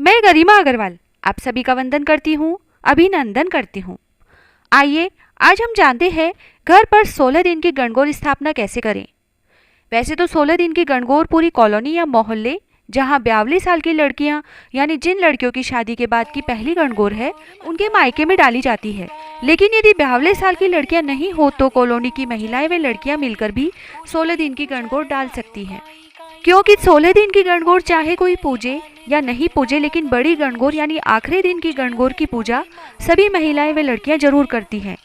मैं गरिमा अग्रवाल आप सभी का वंदन करती हूँ, अभिनंदन करती हूँ। आइए आज हम जानते हैं घर पर 16 दिन की गणगौर स्थापना कैसे करें। वैसे तो 16 दिन की गणगौर पूरी कॉलोनी या मोहल्ले जहाँ 42 साल की लड़कियां यानी जिन लड़कियों की शादी के बाद की पहली गणगौर है उनके मायके में डाली जाती है। लेकिन यदि 42 साल की लड़कियां नहीं हो तो कॉलोनी की महिलाएं व लड़कियां मिलकर भी 16 दिन की गणगौर डाल सकती हैं। क्योंकि 16 दिन की गणगौर चाहे कोई पूजे या नहीं पूजे, लेकिन बड़ी गणगौर यानी आखिरी दिन की गणगौर की पूजा सभी महिलाएं व लड़कियां जरूर करती हैं।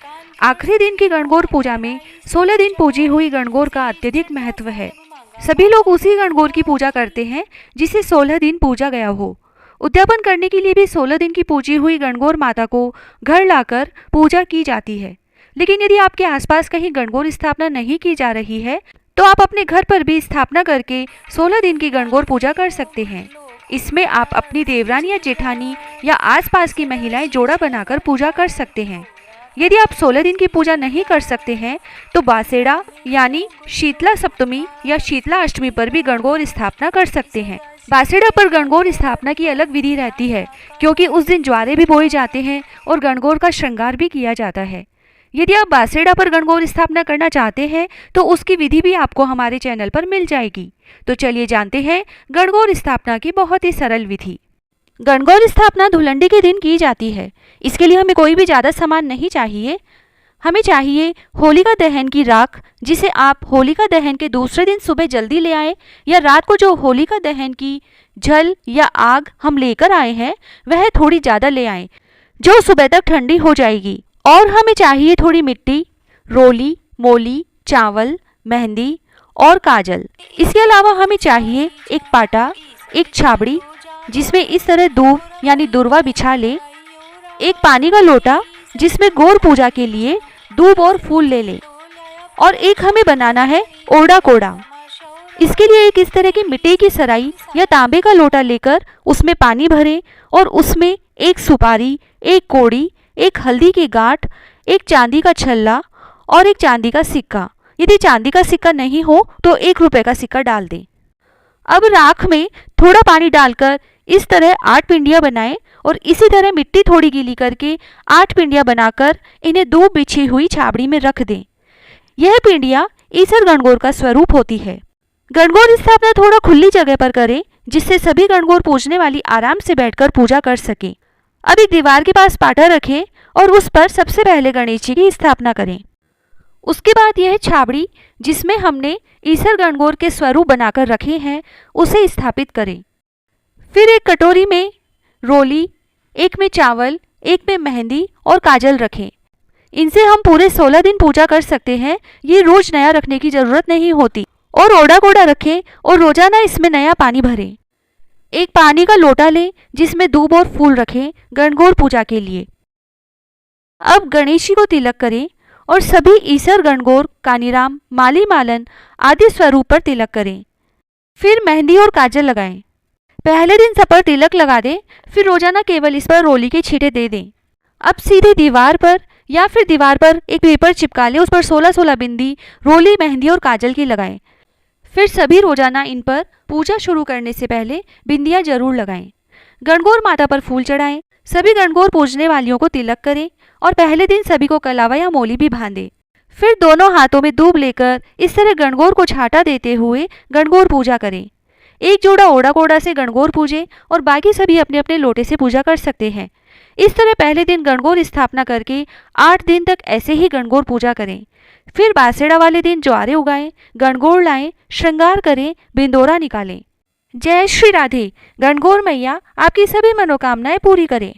आखिरी दिन की गणगौर पूजा में 16 दिन पूजी हुई गणगौर का अत्यधिक महत्व है। सभी लोग उसी गणगौर की पूजा करते हैं जिसे 16 दिन पूजा गया हो। उद्यापन करने के लिए भी 16 दिन की पूजी हुई गणगौर माता को घर लाकर पूजा की जाती है। लेकिन यदि आपके आसपास कहीं गणगौर स्थापना नहीं की जा रही है तो आप अपने घर पर भी स्थापना करके 16 दिन की गणगौर पूजा कर सकते हैं। इसमें आप अपनी देवरानी या जेठानी या आसपास की महिलाएं जोड़ा बनाकर पूजा कर सकते हैं। यदि आप 16 दिन की पूजा नहीं कर सकते हैं तो बासेड़ा यानी शीतला सप्तमी या शीतला अष्टमी पर भी गणगौर स्थापना कर सकते हैं। बासेड़ा पर गणगौर स्थापना की अलग विधि रहती है क्योंकि उस दिन ज्वारे भी बोए जाते हैं और गणगौर का श्रृंगार भी किया जाता है। यदि आप बासेड़ा पर गणगौर स्थापना करना चाहते हैं तो उसकी विधि भी आपको हमारे चैनल पर मिल जाएगी। तो चलिए जानते हैं गणगौर स्थापना की बहुत ही सरल विधि। गणगौर स्थापना धुलंडी के दिन की जाती है। इसके लिए हमें कोई भी ज़्यादा सामान नहीं चाहिए। हमें चाहिए होलिका दहन की राख, जिसे आप होलिका दहन के दूसरे दिन सुबह जल्दी ले आएँ या रात को जो होलिका दहन की जल या आग हम लेकर आए हैं वह थोड़ी ज़्यादा ले आएँ जो सुबह तक ठंडी हो जाएगी। और हमें चाहिए थोड़ी मिट्टी, रोली, मोली, चावल, मेहंदी और काजल। इसके अलावा हमें चाहिए एक पाटा, एक छाबड़ी जिसमें इस तरह दूब यानी दुर्वा बिछा ले, एक पानी का लोटा जिसमें गौर पूजा के लिए दूब और फूल ले ले, और एक हमें बनाना है ओड़ा कोड़ा। इसके लिए एक इस तरह की मिट्टी की सराई या तांबे का लोटा लेकर उसमें पानी भरें और उसमें एक सुपारी, एक कोड़ी, एक हल्दी की गांठ, एक चांदी का छल्ला और एक चांदी का सिक्का। यदि चांदी का सिक्का नहीं हो तो 1 रुपए का सिक्का डाल दें। अब राख में थोड़ा पानी डालकर इस तरह 8 पिंडियाँ बनाएं और इसी तरह मिट्टी थोड़ी गीली करके 8 पिंडियाँ बनाकर इन्हें दूब बिछी हुई छाबड़ी में रख दें। यह पिंडियाँ ईसर गणगौर का स्वरूप होती है। गणगौर स्थापना थोड़ा खुली जगह पर करें जिससे सभी गणगौर पूजने वाली आराम से बैठकर पूजा कर सकें। अब एक दीवार के पास पाटा रखें और उस पर सबसे पहले गणेश जी की स्थापना करें। उसके बाद यह छाबड़ी जिसमें हमने ईसर गणगौर के स्वरूप बनाकर रखे हैं उसे स्थापित करें। फिर एक कटोरी में रोली, एक में चावल, एक में मेहंदी और काजल रखें। इनसे हम पूरे 16 दिन पूजा कर सकते हैं। ये रोज नया रखने की जरूरत नहीं होती। और ओड़ा कोड़ा रखें और रोजाना इसमें नया पानी भरें। एक पानी का लोटा लें जिसमें दूब और फूल रखें गणगौर पूजा के लिए। अब गणेश जी को तिलक करें और सभी ईसर गणगौर, कानीराम, माली मालन आदि स्वरूप पर तिलक करें। फिर मेहंदी और काजल लगाएं। पहले दिन सब पर तिलक लगा दें, फिर रोजाना केवल इस पर रोली के छींटे दे दें। अब सीधे दीवार पर या फिर दीवार पर एक पेपर चिपका लें, उस पर 16-16 बिंदी रोली, मेहंदी और काजल की लगाएं। फिर सभी रोजाना इन पर पूजा शुरू करने से पहले बिंदियां जरूर लगाएं। गणगौर माता पर फूल चढ़ाएं। सभी गणगौर पूजने वालियों को तिलक करें और पहले दिन सभी को कलावा या मोली भी बांधें। फिर दोनों हाथों में दूब लेकर इस तरह गणगौर को छाटा देते हुए गणगौर पूजा करें। एक जोड़ा ओड़ा कोड़ा से गणगौर पूजें और बाकी सभी अपने अपने लोटे से पूजा कर सकते हैं। इस तरह पहले दिन गणगौर स्थापना करके 8 दिन तक ऐसे ही गणगौर पूजा करें। फिर बासेड़ा वाले दिन ज्वारे उगाएं, गणगौर लाएं, श्रृंगार करें, बिंदोरा निकालें। जय श्री राधे। गणगौर मैया आपकी सभी मनोकामनाएं पूरी करें।